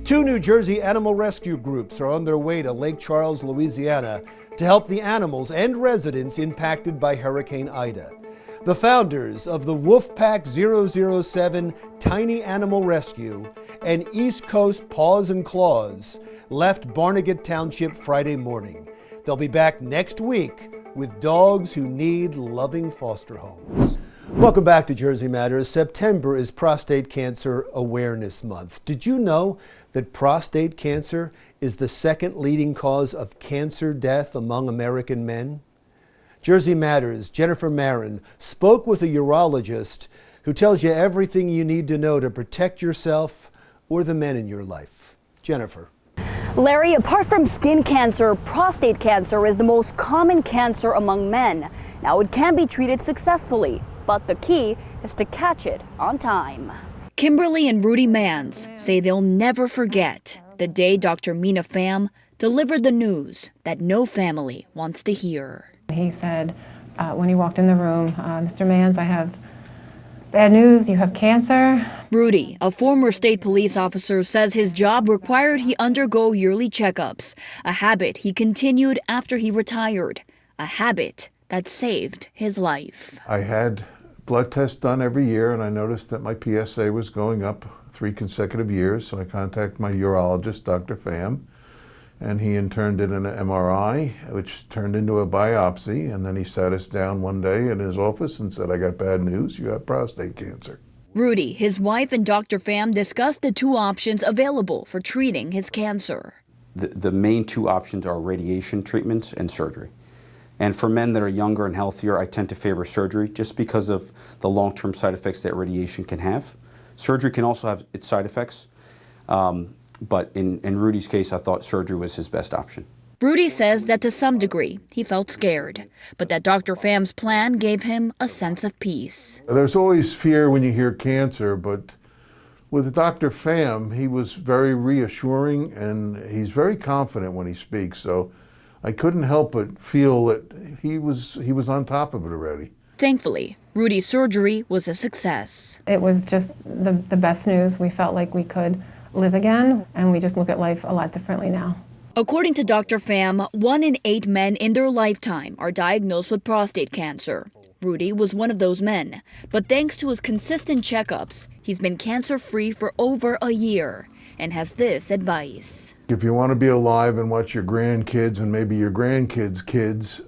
2 New Jersey animal rescue groups are on their way to Lake Charles, Louisiana, to help the animals and residents impacted by Hurricane Ida. The founders of the Wolfpack 007 Tiny Animal Rescue and East Coast Paws and Claws left Barnegat Township Friday morning. They'll be back next week with dogs who need loving foster homes. Welcome back to Jersey Matters. September is Prostate Cancer Awareness Month. Did you know that prostate cancer is the second leading cause of cancer death among American men? Jersey Matters' Jennifer Marin spoke with a urologist who tells you everything you need to know to protect yourself or the men in your life. Jennifer. Larry, apart from skin cancer, prostate cancer is the most common cancer among men. Now, it can be treated successfully, but the key is to catch it on time. Kimberly and Rudy Manns say they'll never forget the day Dr. Mina Pham delivered the news that no family wants to hear. He said when he walked in the room, Mr. Manns, I have bad news, you have cancer. Rudy, a former state police officer, says his job required he undergo yearly checkups, a habit he continued after he retired, a habit that saved his life. I had blood tests done every year, and I noticed that my PSA was going up 3 consecutive years, so I contacted my urologist, Dr. Pham, and he in turn did an MRI, which turned into a biopsy, and then he sat us down one day in his office and said, I got bad news, you have prostate cancer. Rudy, his wife, and Dr. Pham discussed the 2 options available for treating his cancer. The main 2 options are radiation treatments and surgery. And for men that are younger and healthier, I tend to favor surgery just because of the long-term side effects that radiation can have. Surgery can also have its side effects, but in Rudy's case, I thought surgery was his best option. Rudy says that to some degree, he felt scared, but that Dr. Pham's plan gave him a sense of peace. There's always fear when you hear cancer, but with Dr. Pham, he was very reassuring, and he's very confident when he speaks, so I couldn't help but feel that he was on top of it already. Thankfully, Rudy's surgery was a success. It was just the best news. We felt like we could live again, and we just look at life a lot differently now. According to Dr. Pham, 1 in 8 men in their lifetime are diagnosed with prostate cancer. Rudy was one of those men, but thanks to his consistent checkups, he's been cancer-free for over a year and has this advice. If you want to be alive and watch your grandkids and maybe your grandkids' kids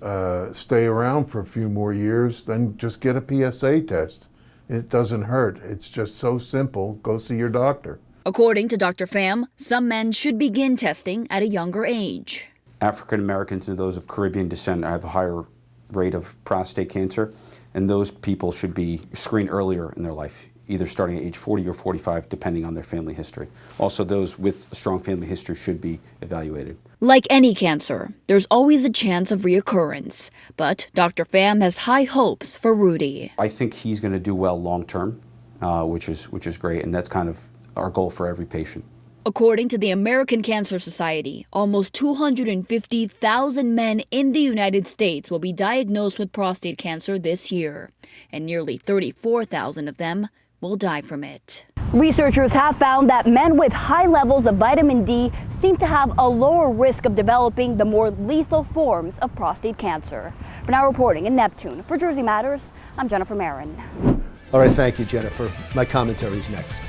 stay around for a few more years, then just get a PSA test. It doesn't hurt. It's just so simple. Go see your doctor. According to Dr. Pham, some men should begin testing at a younger age. African Americans and those of Caribbean descent have a higher rate of prostate cancer, and those people should be screened earlier in their life, either starting at age 40 or 45, depending on their family history. Also, those with a strong family history should be evaluated. Like any cancer, there's always a chance of reoccurrence, but Dr. Pham has high hopes for Rudy. I think he's going to do well long term, which is great, and that's kind of our goal for every patient. According to the American Cancer Society, almost 250,000 men in the United States will be diagnosed with prostate cancer this year, and nearly 34,000 of them will die from it. Researchers have found that men with high levels of vitamin D seem to have a lower risk of developing the more lethal forms of prostate cancer. For now, reporting in Neptune, for Jersey Matters, I'm Jennifer Marin. All right, thank you, Jennifer. My commentary is next.